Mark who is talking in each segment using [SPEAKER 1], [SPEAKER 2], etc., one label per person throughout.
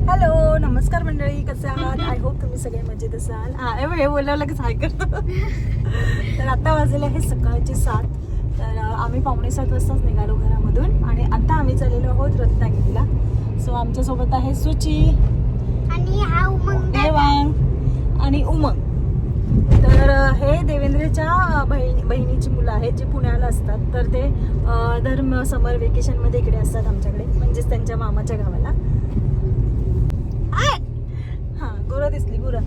[SPEAKER 1] Hello नमस्कार मंडळी, कसे आहात? आय होप तुम्ही सगळे मजेत असाल. हे बोलावं लगेच हाय करतो. तर आता वाजले आहे सकाळचे 7. तर आम्ही 6:45 वाजताच निघालो घरामधून आणि आता आम्ही चाललेलो आहोत रत्नागिरीला. सो आमच्यासोबत आहे सुची
[SPEAKER 2] आणि हा उमंग
[SPEAKER 1] देवांग आणि उमंग. तर हे देवेंद्रच्या बहिणीची मुलं आहेत जे पुण्याला असतात. तर ते दर समर वेकेशनमध्ये इकडे असतात आमच्याकडे, म्हणजेच त्यांच्या मामाच्या गावाला. हां, गुरं दिसली गुरं.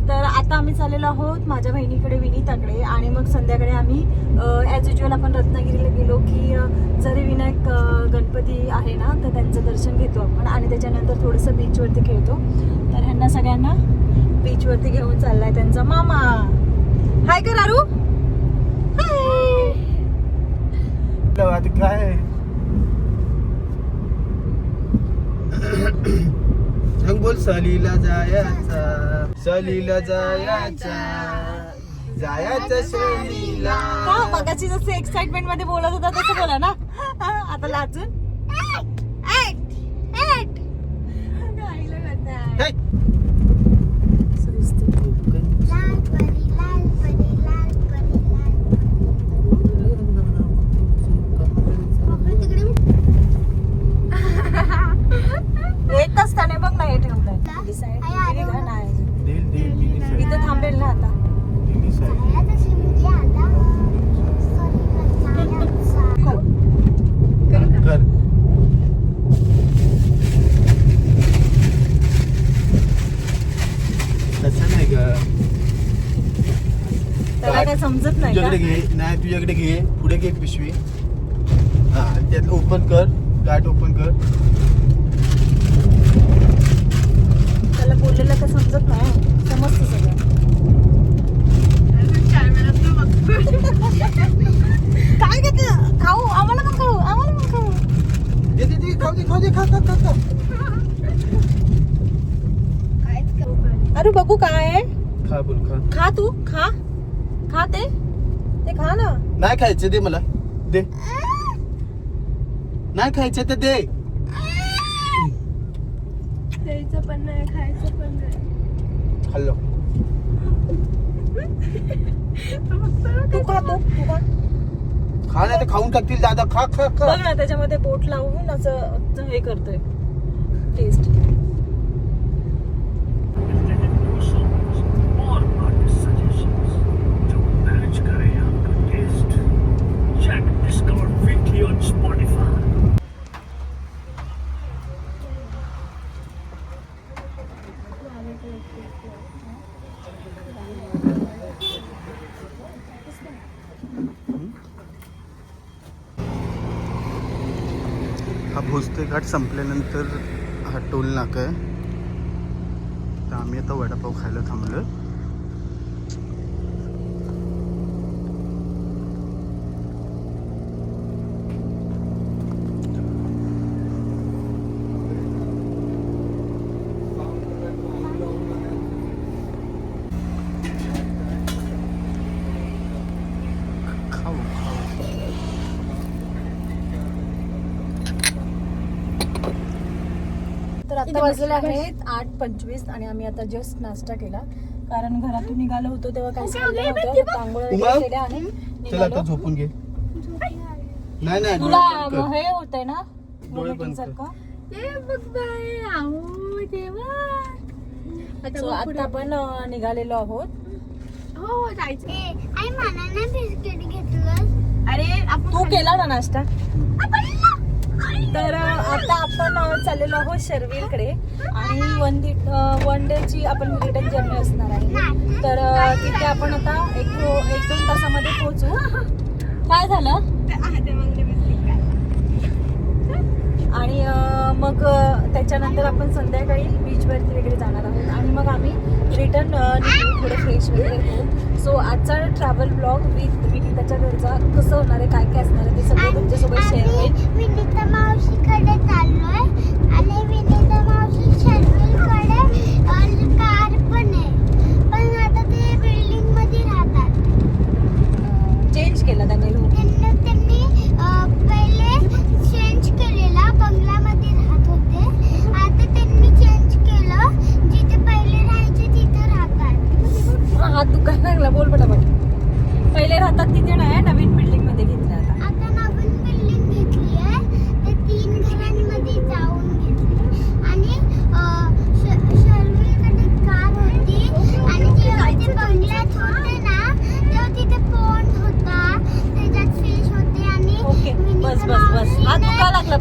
[SPEAKER 1] तर आता आम्ही चाललेलो आहोत माझ्या बहिणीकडे विनीताकडे आणि मग संध्याकाळी आम्ही ॲज युजल आपण रत्नागिरीला गेलो की जरीविनायक गणपती आहे ना, तर त्यांचं दर्शन घेतो आपण आणि त्याच्यानंतर थोडंसं बीचवरती खेळतो. तर ह्यांना सगळ्यांना बीचवरती घेऊन चाललाय त्यांचा मामा. हाय कर आरू.
[SPEAKER 3] काय सांग बोल. सहलीला जायचा, सहलीला जायचा, जायचं सहलीला.
[SPEAKER 1] का मगाची जसं एक्साइटमेंट मध्ये बोलत होता तसं बोला ना. आता लाजून
[SPEAKER 2] लाल परी लाल परी लाल परी लाल परी तिकडे
[SPEAKER 1] एकच त्याने बघ ना हे ठेवलंय. इथं थांबेल ना आता.
[SPEAKER 3] तसं नाही ग,
[SPEAKER 1] त्याला काय समजत नाही
[SPEAKER 3] तुझ्याकडे
[SPEAKER 1] का?
[SPEAKER 3] घे. नाही तुझ्याकडे घे, पुढे घे पिशवी. हा त्यात ओपन कर, गाठ ओपन कर.
[SPEAKER 1] त्याला बोललेलं काय समजत नाही, समजतं सगळं. काय घेतलं? खाऊ आम्हाला पण खाऊ, आम्हाला पण खाऊ.
[SPEAKER 3] दे दे दे, खाऊ दे खाऊ दे, खा खा खा खा.
[SPEAKER 1] अरे बघू काय आहे?
[SPEAKER 3] खा बोल खा.
[SPEAKER 1] खा तू, खा खा ते खा ना.
[SPEAKER 3] नाही खायचं दे मला, दे. नाही खायचं तर दे.
[SPEAKER 2] द्यायचं पण नाही, खायचं पण नाही.
[SPEAKER 3] खाल्लो.
[SPEAKER 1] तू खा
[SPEAKER 3] खा नाही तर खाऊन टाकतील दादा. खा खा खा.
[SPEAKER 1] बघ ना त्याच्यामध्ये बोट लावून असं हे करतोय टेस्ट.
[SPEAKER 3] हा भोसले घाट संपल्यानंतर हा टोल नाका आहे. तर आम्ही आता वडापाव खायला थांबलो. खाऊ
[SPEAKER 1] तर आता वाजलेले आहेत 8:25 आणि आम्ही आता जस्ट नाश्ता केला, कारण घरातून निघालो होतो तेव्हा काही खाल्लं नव्हतं. तांबूळ वगैरे केले आणि
[SPEAKER 3] चल आता
[SPEAKER 1] निघालो.
[SPEAKER 3] झोपून घे. नाही नाही,
[SPEAKER 1] तुला
[SPEAKER 3] डोळे बंद कर.
[SPEAKER 1] हे होतंय ना
[SPEAKER 3] डोळे बंद कर.
[SPEAKER 1] सारखं.
[SPEAKER 2] आता
[SPEAKER 1] So, आता आपण निघालेलो आहोत.
[SPEAKER 2] हो जायचं. आई मला नाही बिस्किट घेतलं. अरे
[SPEAKER 1] तू केला ना नाश्ता. तर आता आपण चाललेलो आहोत शर्विलकडे आणि वन डेची आपण रिटर्न जर्नी असणार आहे. तर तिथे आपण आता 1-2 तासामध्ये पोहोचू. काय झालं? आणि मग त्याच्यानंतर आपण संध्याकाळी बीचवरती वगैरे जाणार आहोत आणि मग आम्ही रिटर्न निघू, थोडं फ्रेश वगैरे होऊ. सो आजचा ट्रॅव्हल ब्लॉग विथ विनीताच्या घरचा कसं होणार आहे, काय काय असणार आहे ते सगळं तुमच्यासोबत शेअर होईल.
[SPEAKER 2] विनीता मावशीकडे चाललोय आणि विनीता मावशी शर्विलकडे कार पण आहे, पण आता ते बिल्डिंग मध्ये राहतात.
[SPEAKER 1] चेंज केला त्यांनी रूम.
[SPEAKER 2] त्यांनी पहिले चेंज केलेला, बंगल्यामध्ये राहत होते, आता त्यांनी चेंज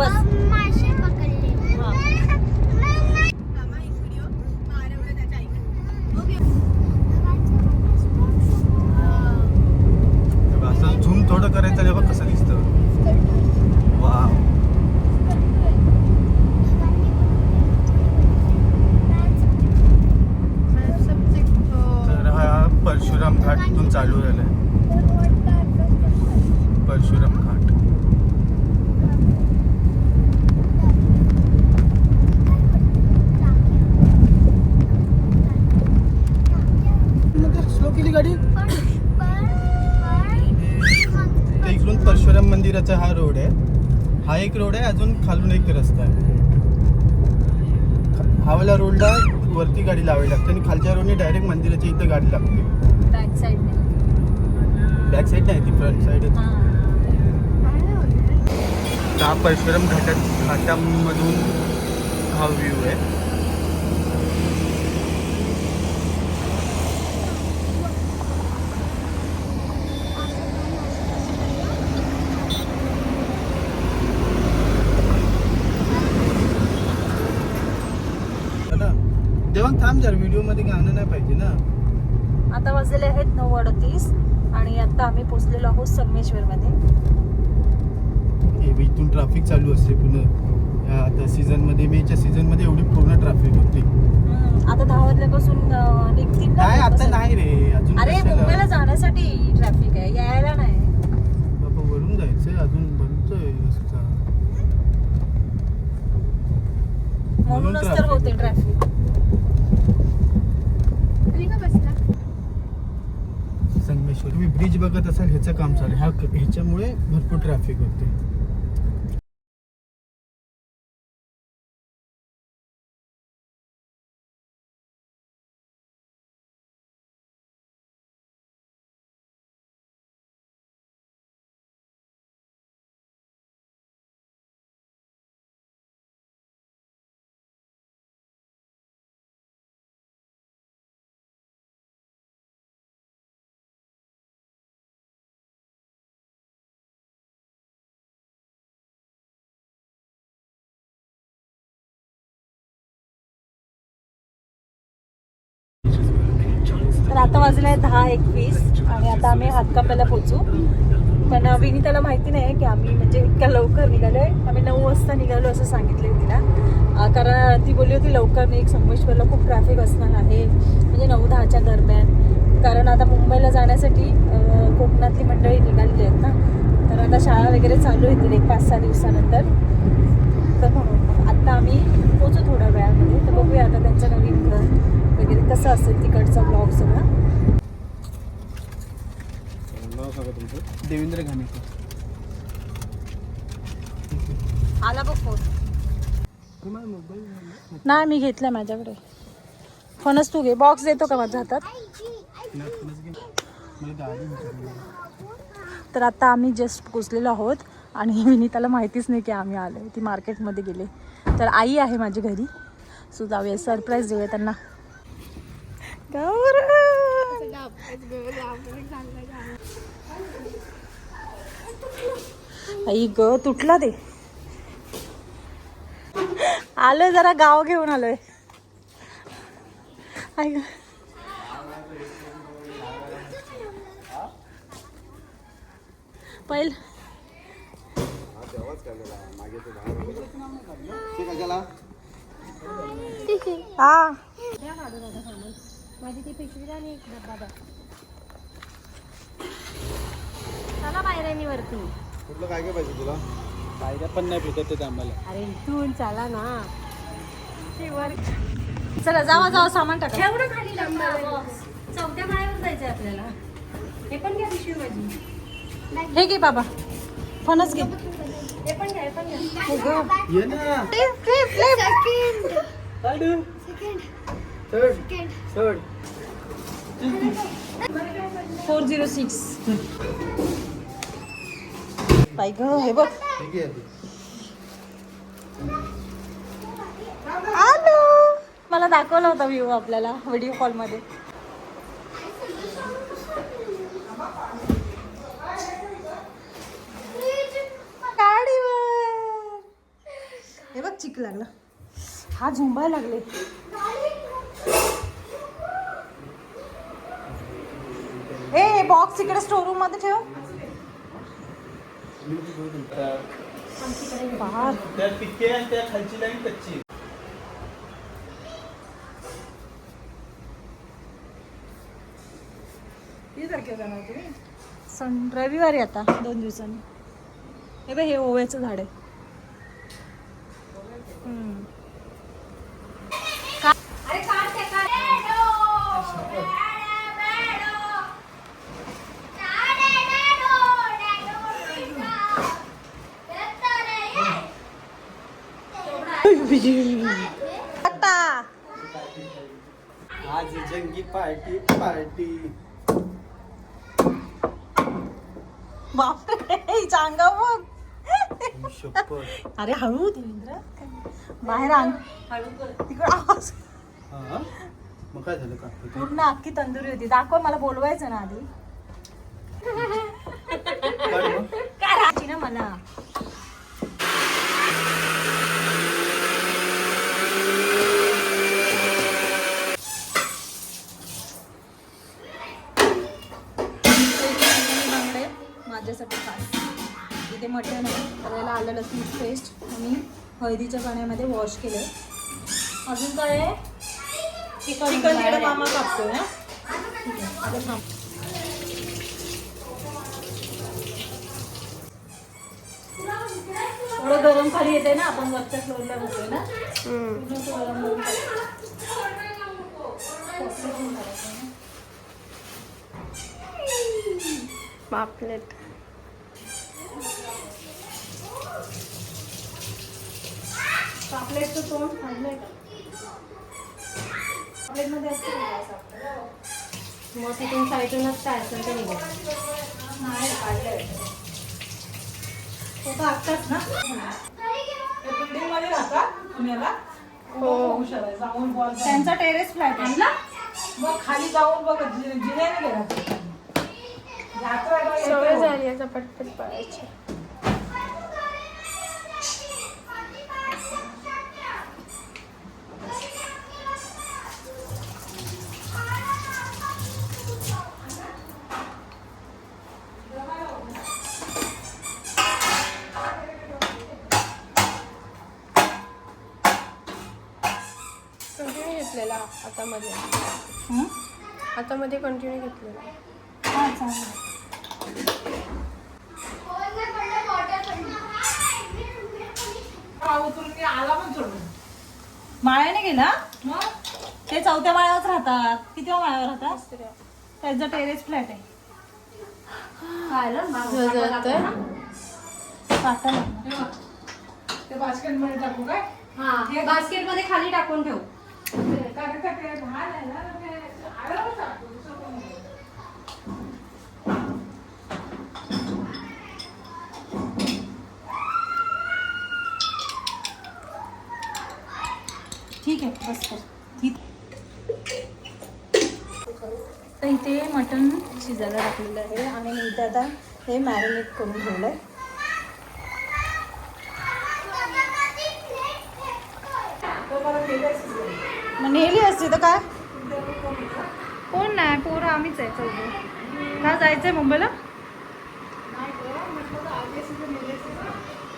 [SPEAKER 1] बस.
[SPEAKER 2] मासे पकडले.
[SPEAKER 1] हा.
[SPEAKER 3] असं झूम थोडं करायचं नाही बघ कसं दिसतं. वाव. तर हा परशुराम घाट इथून चालू झालाय. परशुराम घाट. स्लो केली गाडी. तर इकडून परशुराम मंदिराचा हा रोड आहे. हा एक रोड आहे, अजून खालून एक रस्ता आहे. हावाला रोडला वरती गाडी लावावी लागते आणि खालच्या रोडने डायरेक्ट मंदिराच्या इथं गाडी लागते.
[SPEAKER 1] Back side.
[SPEAKER 3] बॅक साईड नाही, ती फ्रंट साईड आहे. हा परशुराम घाटामधून हा व्ह्यू आहे. तेव्हा थांब जर व्हिडिओ मध्ये गाणं नाही पाहिजे ना.
[SPEAKER 1] आता वाजलेले आहेत 9:38 आणि आता आम्ही पोहोचलेलो आहोत संगमेश्वर मध्ये.
[SPEAKER 3] इथून ट्रॅफिक चालू असते पुन्हा. आता सीझन मध्ये, मेच्या सीझन मध्ये एवढी पूर्ण ट्रॅफिक होती.
[SPEAKER 1] आता 10 वाजल्यापासून निघतील ना.
[SPEAKER 3] नाही आता नाही रे अजून.
[SPEAKER 1] अरे मुंबईला जाण्यासाठी ट्रॅफिक आहे, यायला नाही.
[SPEAKER 3] बाबा वरून जायचंय अजून बनतोय रस्ता.
[SPEAKER 1] म्हणूनच तर होते ट्रॅफिक.
[SPEAKER 3] संगमेश्वर तुम्ही ब्रिज बघत असाल, ह्याचं काम चालू आहे. ह्याच्यामुळे भरपूर ट्रॅफिक होते.
[SPEAKER 1] तर आता वाजले आहे 10:21 आणि आता आम्ही हातकंब्याला पोहोचू. पण विनीताला माहिती नाही की आम्ही म्हणजे इतक्या लवकर निघालोय. आम्ही 9 वाजता निघालो असं सांगितले तिला. कारण ती बोलली होती लवकर नाही, संगमेश्वरला खूप ट्रॅफिक असणार आहे, म्हणजे 9-10च्या दरम्यान. कारण आता मुंबईला जाण्यासाठी कोकणातली मंडळी निघालेली आहेत ना. तर आता शाळा वगैरे चालू होतील एक 5-6 दिवसानंतर. तर म्हणून आता आम्ही पोहोचू थोड्या वेळामध्ये. तर बघूया आता त्यांचं नवीन घर वगैरे कसं असेल तिकडचा ब्लॉग सगळा.
[SPEAKER 3] देवेंद्र घाणेकर
[SPEAKER 1] आला बघ फोन. नाही मी घेतलाय माझ्याकडे. फोनच तू घे. बॉक्स देतो का माझ्या हातात. तर आता आम्ही जस्ट पोचलेलो आहोत आणि विनीताला माहितीच नाही की आम्ही आलो. ती मार्केटमध्ये गेले. तर आई आहे माझी घरी. सो जाऊया सरप्राईज देऊया त्यांना. आई ग तुटला ते. आलोय जरा गाव घेऊन आलोय. आई ग पहिल हा माझी ती पिशवी आणि एक डब्बा द्या. चला बाहेर वरती.
[SPEAKER 3] कुठलं काय काय पाहिजे तुला. काय पण नाही भेटत ते आम्हाला.
[SPEAKER 1] अरे इथून चला ना. चला जावा सामान टाका. एवढं खाली चौथ्या माळ्यावर जायचंय आपल्याला. हे पण घ्या पिशवी माझी. हे घे बाबा. फणस घे. हे पण घ्या.
[SPEAKER 3] ये ना. थर्ड
[SPEAKER 1] 406. बाई ग हे बघ. आलो. मला दाखवला होता व्ह्यू आपल्याला व्हिडिओ कॉल मध्ये. गाडीवर हे बघ चिक लागला. हा झुंबायला लागले. ए बॉक्स इकडे स्टोर रूम मध्ये ठेव. बाहर
[SPEAKER 3] त्या पिके आणि त्या खालची लाईन कच्ची.
[SPEAKER 1] रविवारी आता 2 दिवसांनी. हे बघ हे ओव्याचं झाड आहे.
[SPEAKER 3] आज जंगी पार्टी पार्टी.
[SPEAKER 1] बापरे चांगा बघ.
[SPEAKER 3] शपथ.
[SPEAKER 1] अरे हळू देवेंद्र बाहेर आण. तिकडे आवाज.
[SPEAKER 3] हा मग काय झालं का?
[SPEAKER 1] पूर्ण अख्खी तंदुरी होती. दाखव मला बोलवायचं ना आधी.
[SPEAKER 3] काय मग?
[SPEAKER 1] काय राहायची ना मला. माझ्यासाठी खास इथे मटण आहे. त्याला आलं लसूण पेस्ट आणि हळदीच्या पाण्यामध्ये वॉश केलंय. अजून काय आहे? चिकन इकडे मामा कापतोय ना. ठीक आहे आता थांब. थोडं गरम खाली येते ना. आपण वरच्या फ्लोअरला होतोय ना. गरम गरम
[SPEAKER 2] पापलेट.
[SPEAKER 1] पापलेटचं तोंड खाल्लंय का? पापलेटमध्ये असतं
[SPEAKER 2] मग तिथून साईडूनच काय असेल ते निघेल.
[SPEAKER 1] नाही काढलंय. तो तर आत्ताच ना बिल्डिंग मध्ये राहतात पुण्याला.
[SPEAKER 2] हो.
[SPEAKER 1] त्यांचा टेरेस फ्लॅट आहे ना. मग खाली जाऊन बघ जिन्याने गेला.
[SPEAKER 2] सवय झाली याचा पटपट पळायची. कंटिन्यू घेतलेला आता मध्ये. आता मध्ये कंटिन्यू घेतलेला.
[SPEAKER 1] हा चालेल. माळ्याने गेला. ते 4थ्या माळ्यावर राहतात. किती माळ्यावर राहतात? त्यांचा टेरेस फ्लॅट आहे. बास्केट मध्ये टाकू काय?
[SPEAKER 2] हा बास्केट मध्ये खाली टाकून ठेव.
[SPEAKER 1] ठीक आहे बस कर. ठीक. तर इथे मटण शिजायला टाकलेलं आहे आणि इथे आता हे मॅरिनेट करून ठेवलं आहे. मग नेली असते तर काय? कोण नाही. पोरं आम्हीच आहे चौघं. का जायचंय मुंबईला?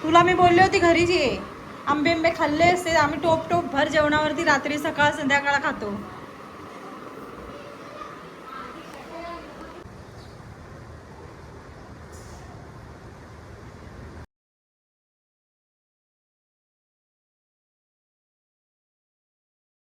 [SPEAKER 1] तुला मी बोलले होती घरीच ये. आंबे खाल्ले असते. आम्ही टोप भर जेवणावरती रात्री सकाळ संध्याकाळ खातो.